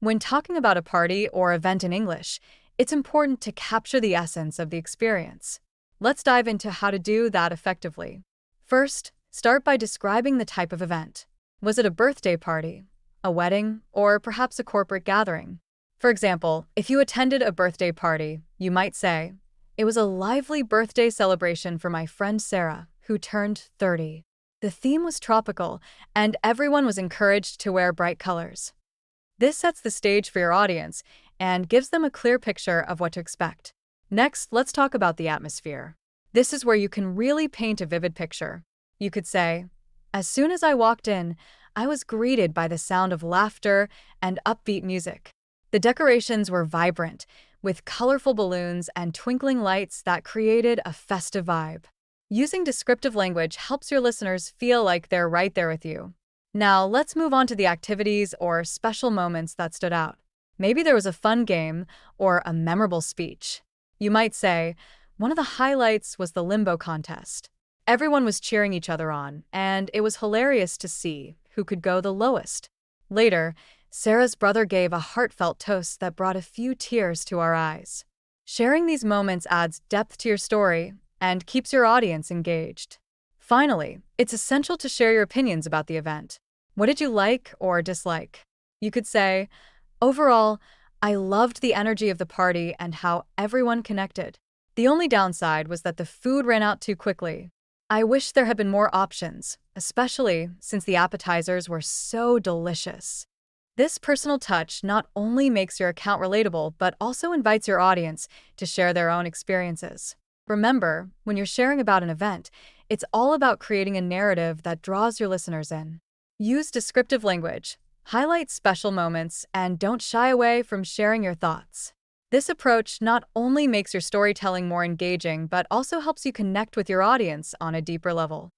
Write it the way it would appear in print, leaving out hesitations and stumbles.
When talking about a party or event in English, it's important to capture the essence of the experience. Let's dive into how to do that effectively. First, start by describing the type of event. Was it a birthday party, a wedding, or perhaps a corporate gathering? For example, if you attended a birthday party, you might say, "It was a lively birthday celebration for my friend Sarah, who turned 30. The theme was tropical, and everyone was encouraged to wear bright colors." This sets the stage for your audience and gives them a clear picture of what to expect. Next, let's talk about the atmosphere. This is where you can really paint a vivid picture. You could say, "As soon as I walked in, I was greeted by the sound of laughter and upbeat music. The decorations were vibrant, with colorful balloons and twinkling lights that created a festive vibe." Using descriptive language helps your listeners feel like they're right there with you. Now, let's move on to the activities or special moments that stood out. Maybe there was a fun game or a memorable speech. You might say, "One of the highlights was the limbo contest. Everyone was cheering each other on, and it was hilarious to see who could go the lowest." Later, Sarah's brother gave a heartfelt toast that brought a few tears to our eyes. Sharing these moments adds depth to your story and keeps your audience engaged. Finally, it's essential to share your opinions about the event. What did you like or dislike? You could say, "Overall, I loved the energy of the party and how everyone connected. The only downside was that the food ran out too quickly. I wish there had been more options, especially since the appetizers were so delicious." This personal touch not only makes your account relatable, but also invites your audience to share their own experiences. Remember, when you're sharing about an event, it's all about creating a narrative that draws your listeners in. Use descriptive language, highlight special moments, and don't shy away from sharing your thoughts. This approach not only makes your storytelling more engaging, but also helps you connect with your audience on a deeper level.